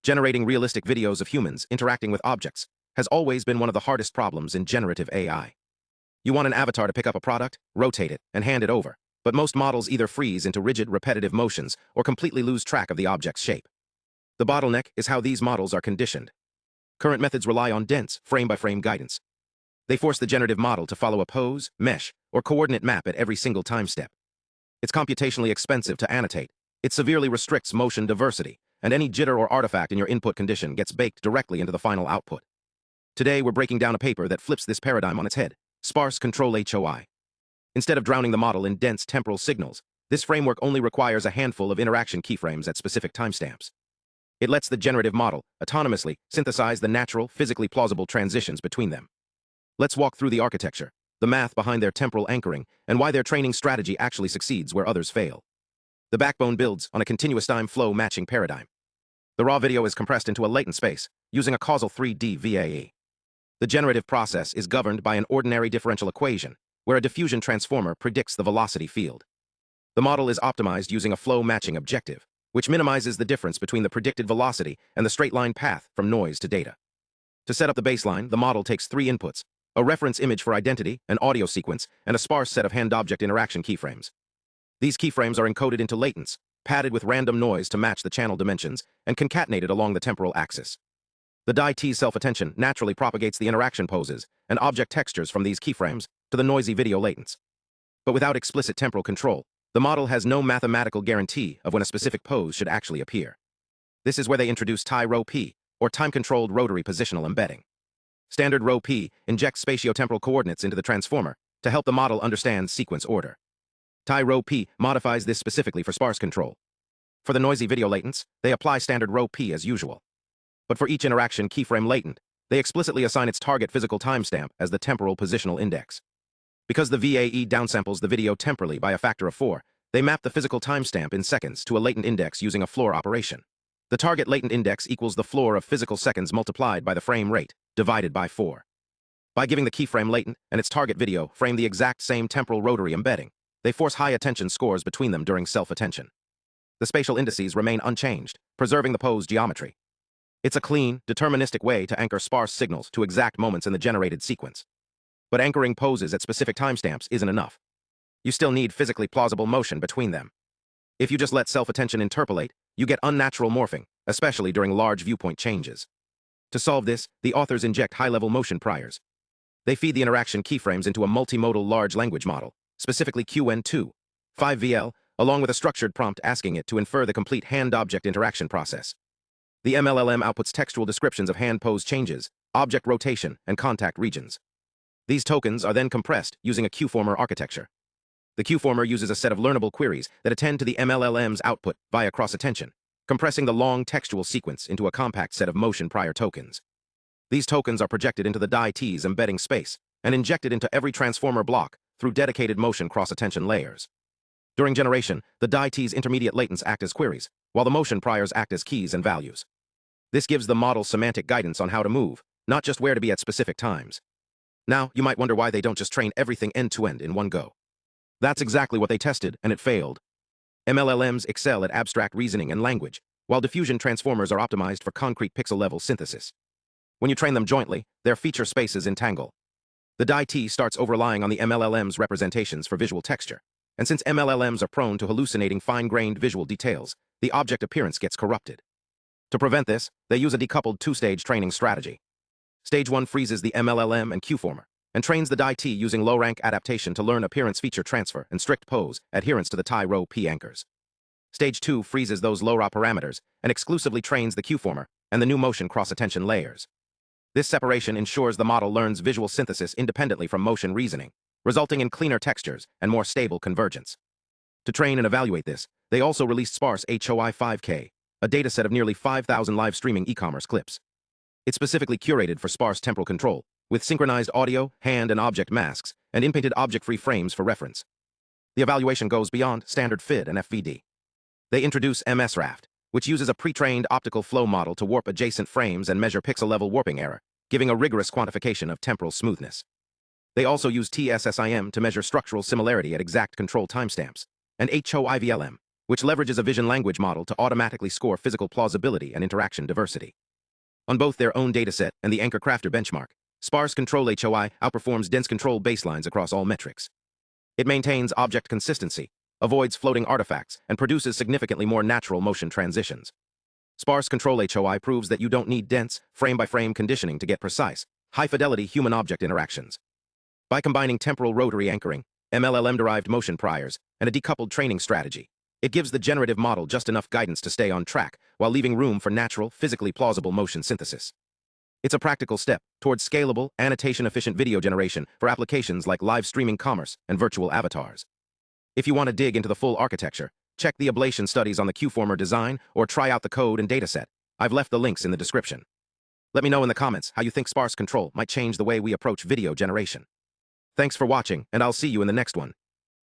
Generating realistic videos of humans interacting with objects has always been one of the hardest problems in generative AI. You want an avatar to pick up a product, rotate it, and hand it over, but most models either freeze into rigid, repetitive motions or completely lose track of the object's shape. The bottleneck is how these models are conditioned. Current methods rely on dense, frame-by-frame guidance. They force the generative model to follow a pose, mesh, or coordinate map at every single time step. It's computationally expensive to annotate. It severely restricts motion diversity, and any jitter or artifact in your input condition gets baked directly into the final output. Today, we're breaking down a paper that flips this paradigm on its head, Sparse Control HOI. Instead of drowning the model in dense temporal signals, this framework only requires a handful of interaction keyframes at specific timestamps. It lets the generative model autonomously synthesize the natural, physically plausible transitions between them. Let's walk through the architecture, the math behind their temporal anchoring, and why their training strategy actually succeeds where others fail. The backbone builds on a continuous time flow matching paradigm. The raw video is compressed into a latent space, using a causal 3D VAE. The generative process is governed by an ordinary differential equation, where a diffusion transformer predicts the velocity field. The model is optimized using a flow matching objective, which minimizes the difference between the predicted velocity and the straight-line path from noise to data. To set up the baseline, the model takes 3 inputs: a reference image for identity, an audio sequence, and a sparse set of hand-object interaction keyframes. These keyframes are encoded into latents, padded with random noise to match the channel dimensions, and concatenated along the temporal axis. The DIT's self-attention naturally propagates the interaction poses and object textures from these keyframes to the noisy video latents. But without explicit temporal control, the model has no mathematical guarantee of when a specific pose should actually appear. This is where they introduce TI-Rho-P, or time-controlled rotary positional embedding. Standard Rho-P injects spatiotemporal coordinates into the transformer to help the model understand sequence order. TI-Rho-P modifies this specifically for sparse control. For the noisy video latents, they apply standard Rho-P as usual. But for each interaction keyframe latent, they explicitly assign its target physical timestamp as the temporal positional index. Because the VAE downsamples the video temporally by a factor of 4, they map the physical timestamp in seconds to a latent index using a floor operation. The target latent index equals the floor of physical seconds multiplied by the frame rate, divided by 4. By giving the keyframe latent and its target video frame the exact same temporal rotary embedding, they force high attention scores between them during self-attention. The spatial indices remain unchanged, preserving the pose geometry. It's a clean, deterministic way to anchor sparse signals to exact moments in the generated sequence. But anchoring poses at specific timestamps isn't enough. You still need physically plausible motion between them. If you just let self-attention interpolate, you get unnatural morphing, especially during large viewpoint changes. To solve this, the authors inject high-level motion priors. They feed the interaction keyframes into a multimodal large language model, specifically QN2, 5VL, along with a structured prompt asking it to infer the complete hand-object interaction process. The MLLM outputs textual descriptions of hand pose changes, object rotation, and contact regions. These tokens are then compressed using a Q-former architecture. The Q-former uses a set of learnable queries that attend to the MLLM's output via cross-attention, compressing the long textual sequence into a compact set of motion prior tokens. These tokens are projected into the DIT's embedding space and injected into every transformer block through dedicated motion cross-attention layers. During generation, the DIT's intermediate latents act as queries, while the motion priors act as keys and values. This gives the model semantic guidance on how to move, not just where to be at specific times. Now, you might wonder why they don't just train everything end-to-end in one go. That's exactly what they tested, and it failed. MLLMs excel at abstract reasoning and language, while diffusion transformers are optimized for concrete pixel-level synthesis. When you train them jointly, their feature spaces entangle. The DIT starts over-relying on the MLLM's representations for visual texture, and since MLLMs are prone to hallucinating fine-grained visual details, the object appearance gets corrupted. To prevent this, they use a decoupled 2-stage training strategy. Stage 1 freezes the MLLM and Q-former, and trains the DIT using low-rank adaptation to learn appearance feature transfer and strict pose adherence to the TI-Rho-P anchors. Stage 2 freezes those low-raw parameters and exclusively trains the Q-former and the new motion cross-attention layers. This separation ensures the model learns visual synthesis independently from motion reasoning, resulting in cleaner textures and more stable convergence. To train and evaluate this, they also released Sparse HOI 5K, a dataset of nearly 5,000 live streaming e-commerce clips. It's specifically curated for sparse temporal control, with synchronized audio, hand, and object masks, and inpainted object-free frames for reference. The evaluation goes beyond standard FID and FVD. They introduce MSRAFT, which uses a pre-trained optical flow model to warp adjacent frames and measure pixel-level warping error, giving a rigorous quantification of temporal smoothness. They also use TSSIM to measure structural similarity at exact control timestamps, and HOIVLM, which leverages a vision language model to automatically score physical plausibility and interaction diversity. On both their own dataset and the Anchor Crafter benchmark, Sparse Control HOI outperforms dense control baselines across all metrics. It maintains object consistency, avoids floating artifacts, and produces significantly more natural motion transitions. Sparse Control HOI proves that you don't need dense, frame-by-frame conditioning to get precise, high-fidelity human-object interactions. By combining temporal rotary anchoring, MLLM-derived motion priors, and a decoupled training strategy, it gives the generative model just enough guidance to stay on track while leaving room for natural, physically plausible motion synthesis. It's a practical step towards scalable, annotation-efficient video generation for applications like live streaming commerce and virtual avatars. If you want to dig into the full architecture, check the ablation studies on the keyframer design or try out the code and dataset. I've left the links in the description. Let me know in the comments how you think Sparse Control might change the way we approach video generation. Thanks for watching, and I'll see you in the next one.